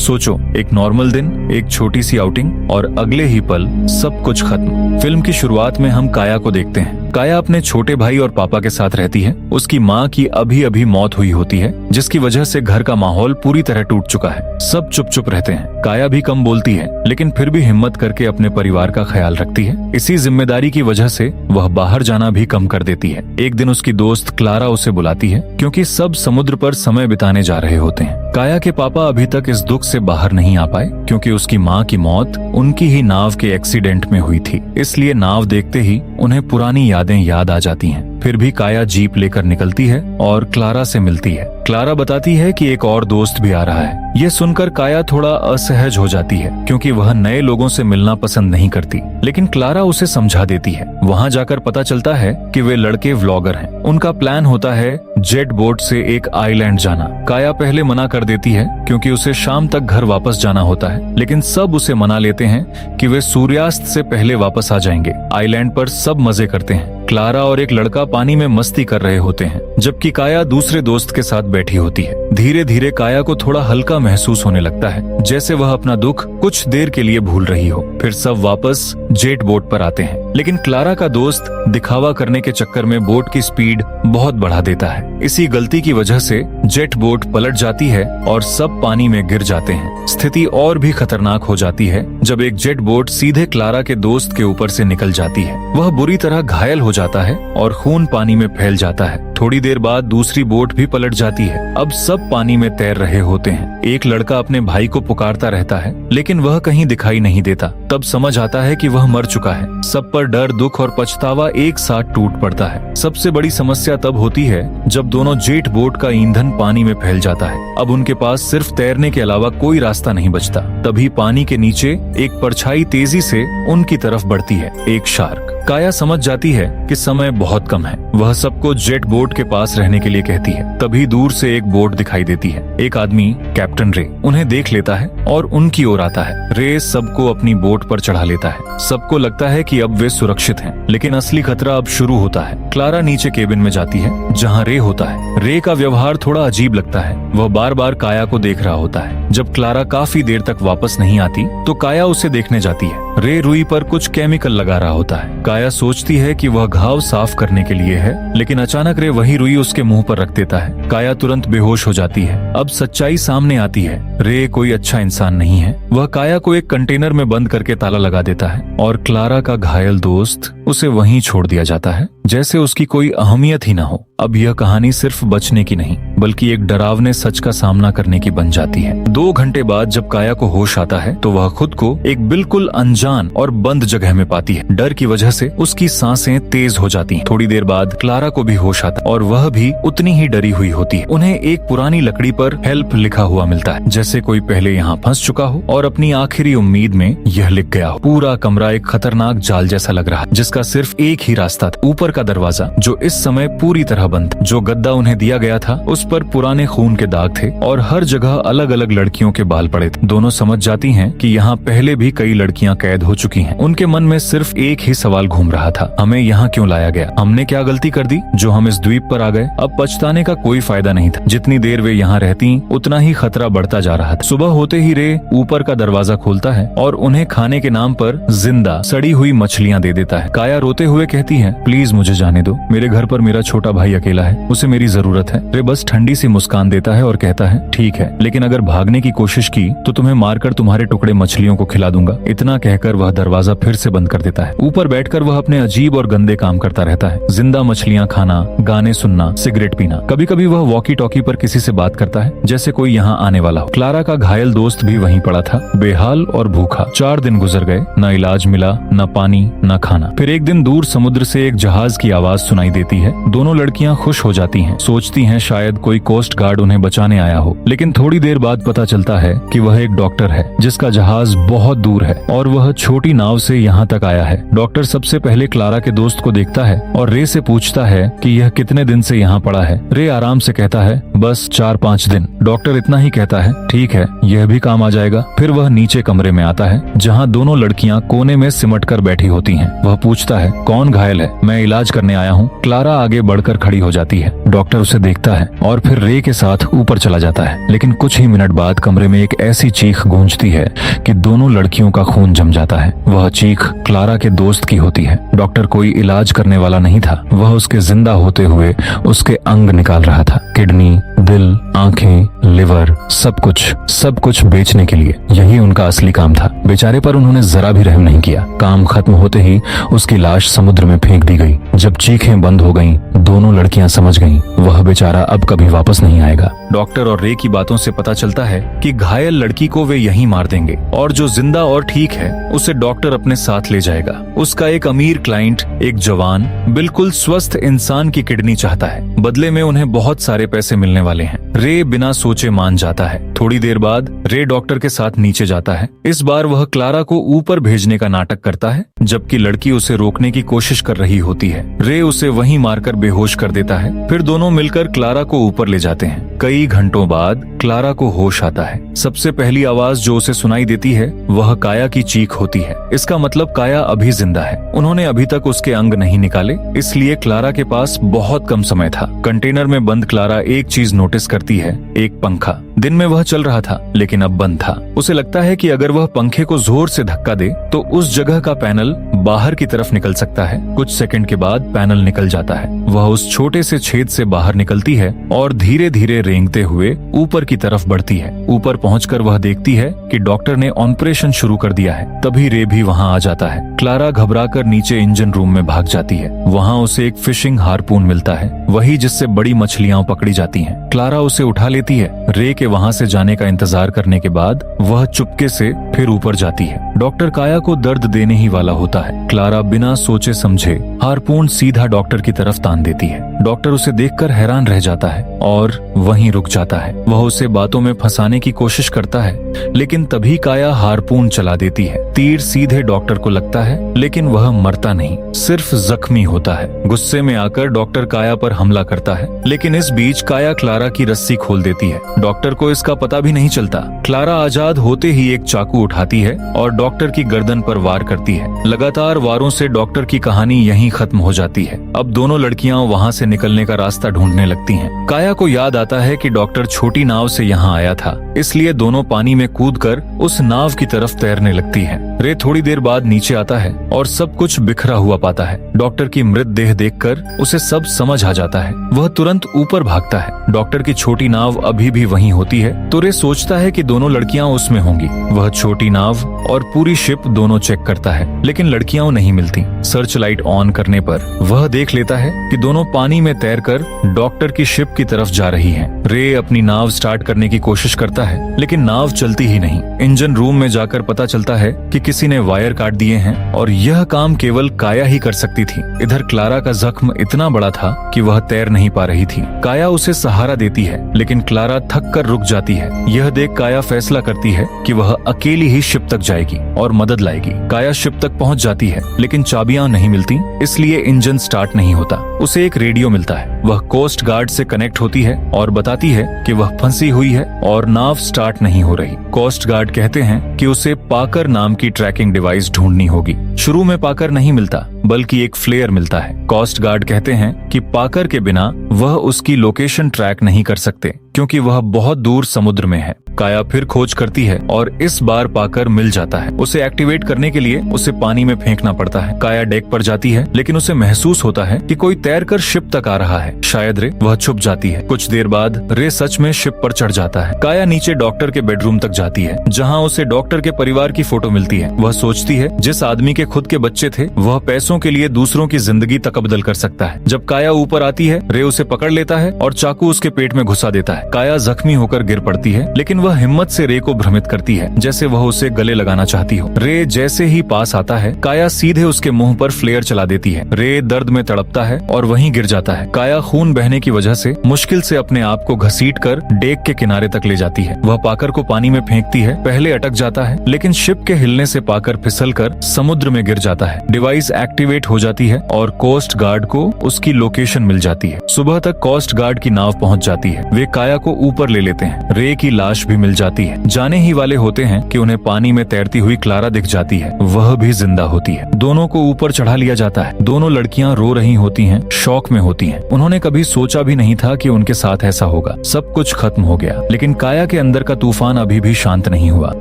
सोचो, एक नॉर्मल दिन, एक छोटी सी आउटिंग और अगले ही पल सब कुछ खत्म। फिल्म की शुरुआत में हम काया को देखते हैं। काया अपने छोटे भाई और पापा के साथ रहती है। उसकी माँ की अभी अभी मौत हुई होती है, जिसकी वजह से घर का माहौल पूरी तरह टूट चुका है। सब चुप चुप रहते हैं। काया भी कम बोलती है, लेकिन फिर भी हिम्मत करके अपने परिवार का ख्याल रखती है। इसी जिम्मेदारी की वजह से वह बाहर जाना भी कम कर देती है। एक दिन उसकी दोस्त क्लारा उसे बुलाती है, क्योंकि सब समुद्र पर समय बिताने जा रहे होते हैं। काया के पापा अभी तक इस दुख से बाहर नहीं आ पाए, क्योंकि उसकी माँ की मौत उनकी ही नाव के एक्सीडेंट में हुई थी। इसलिए नाव देखते ही उन्हें पुरानी यादें याद आ जाती हैं। फिर भी काया जीप लेकर निकलती है और क्लारा से मिलती है। क्लारा बताती है कि एक और दोस्त भी आ रहा है। यह सुनकर काया थोड़ा असहज हो जाती है, क्योंकि वह नए लोगों से मिलना पसंद नहीं करती। लेकिन क्लारा उसे समझा देती है। वहाँ जाकर पता चलता है कि वे लड़के व्लॉगर हैं। उनका प्लान होता है जेट बोट से एक आइलैंड जाना। काया पहले मना कर देती है, क्योंकि उसे शाम तक घर वापस जाना होता है। लेकिन सब उसे मना लेते हैं कि वे सूर्यास्त से पहले वापस आ जाएंगे। आइलैंड पर सब मजे करते हैं। क्लारा और एक लड़का पानी में मस्ती कर रहे होते हैं, जबकि काया दूसरे दोस्त के साथ बैठी होती है। धीरे धीरे काया को थोड़ा हल्का महसूस होने लगता है, जैसे वह अपना दुख कुछ देर के लिए भूल रही हो। फिर सब वापस जेट बोट पर आते हैं, लेकिन क्लारा का दोस्त दिखावा करने के चक्कर में बोट की स्पीड बहुत बढ़ा देता है। इसी गलती की वजह से जेट बोट पलट जाती है और सब पानी में गिर जाते हैं। स्थिति और भी खतरनाक हो जाती है जब एक जेट बोट सीधे क्लारा के दोस्त के ऊपर से निकल जाती है। वह बुरी तरह घायल हो जाता है और खून पानी में फैल जाता है। थोड़ी देर बाद दूसरी बोट भी पलट जाती है। अब सब पानी में तैर रहे होते हैं। एक लड़का अपने भाई को पुकारता रहता है, लेकिन वह कहीं दिखाई नहीं देता। तब समझ आता है कि वह मर चुका है। सब पर डर, दुख और पछतावा एक साथ टूट पड़ता है। सबसे बड़ी समस्या तब होती है जब दोनों जेट बोट का ईंधन पानी में फैल जाता है। अब उनके पास सिर्फ तैरने के अलावा कोई रास्ता नहीं बचता। तभी पानी के नीचे एक परछाई तेजी से उनकी तरफ बढ़ती है, एक शार्क। काया समझ जाती है कि समय बहुत कम है। वह सबको जेट बोट के पास रहने के लिए कहती है। तभी दूर से एक बोट दिखाई देती है। एक आदमी, कैप्टन रे, उन्हें देख लेता है और उनकी ओर आता है। रे सबको अपनी बोट पर चढ़ा लेता है। सबको लगता है कि अब वे सुरक्षित हैं, लेकिन असली खतरा अब शुरू होता है। क्लारा नीचे केबिन में जाती है, जहाँ रे होता है। रे का व्यवहार थोड़ा अजीब लगता है। वह बार बार काया को देख रहा होता है। जब क्लारा काफी देर तक वापस नहीं आती, तो काया उसे देखने जाती है। रे रुई पर कुछ केमिकल लगा रहा होता है। काया सोचती है कि वह घाव साफ करने के लिए है, लेकिन अचानक रे वही रुई उसके मुंह पर रख देता है। काया तुरंत बेहोश हो जाती है। अब सच्चाई सामने आती है। रे कोई अच्छा इंसान नहीं है। वह काया को एक कंटेनर में बंद करके ताला लगा देता है और क्लारा का घायल दोस्त उसे वहीं छोड़ दिया जाता है, जैसे उसकी कोई अहमियत ही न हो। अब यह कहानी सिर्फ बचने की नहीं, बल्कि एक डरावने सच का सामना करने की बन जाती है। 2 घंटे बाद जब काया को होश आता है, तो वह खुद को एक बिल्कुल अनजान और बंद जगह में पाती है। डर की वजह से उसकी सांसें तेज हो जाती हैं। थोड़ी देर बाद क्लारा को भी होश आता है और वह भी उतनी ही डरी हुई होती है। उन्हें एक पुरानी लकड़ी पर हेल्प लिखा हुआ मिलता है, जैसे कोई पहले यहाँ फंस चुका हो और अपनी आखिरी उम्मीद में यह लिख गया हो। पूरा कमरा एक खतरनाक जाल जैसा लग रहा है, जिसका सिर्फ एक ही रास्ता था, ऊपर का दरवाजा, जो इस समय पूरी तरह बंद था। जो गद्दा उन्हें दिया गया था, उस पर पुराने खून के दाग थे और हर जगह अलग अलग लड़कियों के बाल पड़े थे। दोनों समझ जाती हैं कि यहाँ पहले भी कई लड़कियाँ कैद हो चुकी हैं। उनके मन में सिर्फ एक ही सवाल घूम रहा था, हमें यहाँ क्यों लाया गया? हमने क्या गलती कर दी जो हम इस द्वीप पर आ गए? अब पछताने का कोई फायदा नहीं था। जितनी देर वे यहाँ रहती, उतना ही खतरा बढ़ता जा रहा था। सुबह होते ही रे ऊपर का दरवाजा खोलता है और उन्हें खाने के नाम पर जिंदा सड़ी हुई मछलियाँ दे देता है। काया रोते हुए कहती है, प्लीज मुझे जाने दो, मेरे घर पर मेरा छोटा भाई अकेला है, उसे मेरी जरूरत है। रे बस ठंडी सी मुस्कान देता है और कहता है, ठीक है, लेकिन अगर भागने की कोशिश की तो तुम्हें मारकर तुम्हारे टुकड़े मछलियों को खिला दूंगा। इतना कहकर वह दरवाजा फिर से बंद कर देता है। ऊपर बैठकर वह अपने अजीब और गंदे काम करता रहता है, जिंदा मछलियाँ खाना, गाने सुनना, सिगरेट पीना। कभी कभी वह वॉकी टॉकी पर किसी से बात करता है, जैसे कोई यहाँ आने वाला हो। क्लारा का घायल दोस्त भी वहीं पड़ा था, बेहाल और भूखा। 4 दिन गुजर गए, न इलाज मिला, न पानी, न खाना। फिर एक दिन दूर समुद्र से एक जहाज की आवाज सुनाई देती है। दोनों लड़कियां खुश हो जाती हैं, सोचती हैं शायद कोई कोस्ट गार्ड उन्हें बचाने आया हो। लेकिन थोड़ी देर बाद पता चलता है कि वह एक डॉक्टर है, जिसका जहाज बहुत दूर है और वह छोटी नाव से यहाँ तक आया है। डॉक्टर सबसे पहले क्लारा के दोस्त को देखता है और रे से पूछता है कि यह कितने दिन से यहाँ पड़ा है। रे आराम से कहता है, बस 4-5 दिन। डॉक्टर इतना ही कहता है, ठीक है, यह भी काम आ जाएगा। फिर वह नीचे कमरे में आता है, जहाँ दोनों लड़कियाँ कोने में सिमट कर बैठी होती हैं। वह पूछता पूछता है, कौन घायल है? मैं इलाज करने आया हूँ। क्लारा आगे बढ़कर खड़ी हो जाती है। डॉक्टर उसे देखता है और फिर रे के साथ ऊपर चला जाता है। लेकिन कुछ ही मिनट बाद कमरे में एक ऐसी चीख गूंजती है कि दोनों लड़कियों का खून जम जाता है। वह चीख क्लारा के दोस्त की होती है। डॉक्टर कोई इलाज करने वाला नहीं था, वह उसके जिंदा होते हुए उसके अंग निकाल रहा था। किडनी, दिल, आंखें, लिवर, सब कुछ बेचने के लिए। यही उनका असली काम था। बेचारे पर उन्होंने जरा भी रहम नहीं किया। काम खत्म होते ही उसकी लाश समुद्र में फेंक दी गई। जब चीखें बंद हो गईं, दोनों लड़कियां समझ गईं, वह बेचारा अब कभी वापस नहीं आएगा। डॉक्टर और रे की बातों से पता चलता है कि घायल लड़की को वे यहीं मार देंगे और जो जिंदा और ठीक है उसे डॉक्टर अपने साथ ले जाएगा। उसका एक अमीर क्लाइंट एक जवान, बिल्कुल स्वस्थ इंसान की किडनी चाहता है। बदले में उन्हें बहुत सारे पैसे मिलने वाले हैं। रे बिना सोचे मान जाता है। थोड़ी देर बाद रे डॉक्टर के साथ नीचे जाता है। इस बार वह क्लारा को ऊपर भेजने का नाटक करता है, जबकि लड़की उसे रोकने की कोशिश कर रही होती है। रे उसे वहीं मारकर बेहोश कर देता है। फिर दोनों मिलकर क्लारा को ऊपर ले जाते हैं। कई घंटों बाद क्लारा को होश आता है। सबसे पहली आवाज जो उसे सुनाई देती है वह काया की चीख होती है। इसका मतलब काया अभी जिंदा है। उन्होंने अभी तक उसके अंग नहीं निकाले, इसलिए क्लारा के पास बहुत कम समय था। कंटेनर में बंद क्लारा एक चीज नोटिस करती है, एक पंखा। दिन में वह चल रहा था लेकिन अब बंद था। उसे लगता है कि अगर वह पंखे को जोर से धक्का दे तो उस जगह का पैनल बाहर की तरफ निकल सकता है। कुछ सेकंड के बाद पैनल निकल जाता है। वह उस छोटे से छेद से बाहर निकलती है और धीरे धीरे रेंगते हुए ऊपर की तरफ बढ़ती है। ऊपर पहुंचकर वह देखती है कि डॉक्टर ने ऑपरेशन शुरू कर दिया है। तभी रे भी वहां आ जाता है। क्लारा घबराकर नीचे इंजन रूम में भाग जाती है। वहां उसे एक फिशिंग हार्पून मिलता है, वही जिससे बड़ी मछलियां पकड़ी जाती हैं। क्लारा उसे उठा लेती है। रे के वहां से जाने का इंतजार करने के बाद वह चुपके से फिर ऊपर जाती है। डॉक्टर काया को दर्द देने ही वाला होता है। क्लारा बिना सोचे समझे हार्पून सीधा डॉक्टर की तरफ तान देती है। डॉक्टर उसे देखकर हैरान रह जाता है और वहीं रुक जाता है। वह उसे बातों में फंसाने की कोशिश करता है, लेकिन तभी काया हार्पून चला देती है। तीर सीधे डॉक्टर को लगता है, लेकिन वह मरता नहीं, सिर्फ जख्मी होता है। गुस्से में आकर डॉक्टर काया पर हमला करता है, लेकिन इस बीच काया क्लारा की रस्सी खोल देती है। डॉक्टर को इसका पता भी नहीं चलता। क्लारा आजाद होते ही एक चाकू उठाती है और डॉक्टर की गर्दन पर वार करती है। लगातार वारों से डॉक्टर की कहानी यहीं खत्म हो जाती है। अब दोनों लड़कियां वहां से निकलने का रास्ता ढूंढने लगती हैं। काया को याद आता है कि डॉक्टर छोटी नाव से यहाँ आया था, इसलिए दोनों पानी में कूदकर उस नाव की तरफ तैरने लगती हैं। रे थोड़ी देर बाद नीचे आता है और सब कुछ बिखरा हुआ पाता है। डॉक्टर की मृतदेह देखकर उसे सब समझ आ जाता है। वह तुरंत ऊपर भागता है। डॉक्टर की छोटी नाव अभी भी वहीं होती है, तो रे सोचता है कि दोनों लड़कियां उसमें होंगी। वह छोटी नाव और पूरी शिप दोनों चेक करता है, लेकिन लड़कियां नहीं मिलती। सर्च लाइट ऑन करने पर वह देख लेता है कि दोनों पानी में तैरकर डॉक्टर की शिप की तरफ जा रही हैं। रे अपनी नाव स्टार्ट करने की कोशिश करता है, लेकिन नाव चलती ही नहीं। इंजन रूम में जाकर पता चलता है कि किसी ने वायर काट दिए हैं और यह काम केवल काया ही कर सकती थी। इधर क्लारा का जख्म इतना बड़ा था कि वह तैर नहीं पा रही थी। काया उसे सहारा देती है, लेकिन क्लारा थक कर रुक जाती है। यह देख काया फैसला करती है कि वह अकेली ही शिप तक जाएगी और मदद लाएगी। काया शिप तक पहुंच जाती है, लेकिन चाबियां नहीं मिलती, इसलिए इंजन स्टार्ट नहीं होता। उसे एक रेडियो मिलता है। वह कोस्ट गार्ड से कनेक्ट होती है और बताती है कि वह फंसी हुई है और नाव स्टार्ट नहीं हो रही। कोस्ट गार्ड कहते हैं कि उसे पाकर नाम की ट्रैकिंग डिवाइस ढूंढनी होगी। शुरू में पाकर नहीं मिलता, बल्कि एक फ्लेयर मिलता है। कोस्ट गार्ड कहते हैं कि पाकर के बिना वह उसकी लोकेशन ट्रैक नहीं कर सकते, क्योंकि वह बहुत दूर समुद्र में है। काया फिर खोज करती है और इस बार पाकर मिल जाता है। उसे एक्टिवेट करने के लिए उसे पानी में फेंकना पड़ता है। काया डेक पर जाती है, लेकिन उसे महसूस होता है कि कोई तैरकर शिप तक आ रहा है। शायद रे। वह छुप जाती है। कुछ देर बाद रे सच में शिप पर चढ़ जाता है। काया नीचे डॉक्टर के बेडरूम तक जाती है, जहाँ उसे डॉक्टर के परिवार की फोटो मिलती है। वह सोचती है जिस आदमी के खुद के बच्चे थे, वह पैसों के लिए दूसरों की जिंदगी तकबदल कर सकता है। जब काया ऊपर आती है, रे उसे पकड़ लेता है और चाकू उसके पेट में घुसा देता है। काया जख्मी होकर गिर पड़ती है, लेकिन वह हिम्मत से रे को भ्रमित करती है, जैसे वह उसे गले लगाना चाहती हो। रे जैसे ही पास आता है, काया सीधे उसके मुंह पर फ्लेयर चला देती है। रे दर्द में तड़पता है और वहीं गिर जाता है। काया खून बहने की वजह से मुश्किल से अपने आप को घसीटकर डेक के किनारे तक ले जाती है। वह पाकर को पानी में फेंकती है। पहले अटक जाता है, लेकिन शिप के हिलने से पाकर फिसलकर समुद्र में गिर जाता है। डिवाइस एक्टिवेट हो जाती है और कोस्ट गार्ड को उसकी लोकेशन मिल जाती है। सुबह तक कोस्ट गार्ड की नाव पहुंच जाती है। वे काया को ऊपर ले लेते हैं। रे की लाश भी भी मिल जाती है। जाने ही वाले होते हैं कि उन्हें पानी में तैरती हुई क्लारा दिख जाती है, वह भी जिंदा होती है। दोनों को ऊपर चढ़ा लिया जाता है। दोनों लड़कियां रो रही होती हैं, शौक में होती हैं। उन्होंने कभी सोचा भी नहीं था कि उनके साथ ऐसा होगा। सब कुछ खत्म हो गया, लेकिन काया के अंदर का तूफान अभी भी शांत नहीं हुआ।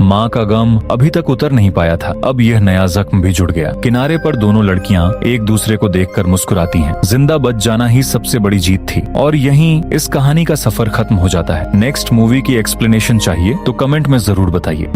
माँ का गम अभी तक उतर नहीं पाया था। अब यह नया जख्म भी जुड़ गया। किनारे पर दोनों लड़कियां एक दूसरे को देखकर मुस्कुराती हैं। जिंदा बच जाना ही सबसे बड़ी जीत थी। और यहीं इस कहानी का सफर खत्म हो जाता है। नेक्स्ट मूवी की एक्सप्लेनेशन चाहिए तो कमेंट में जरूर बताइए।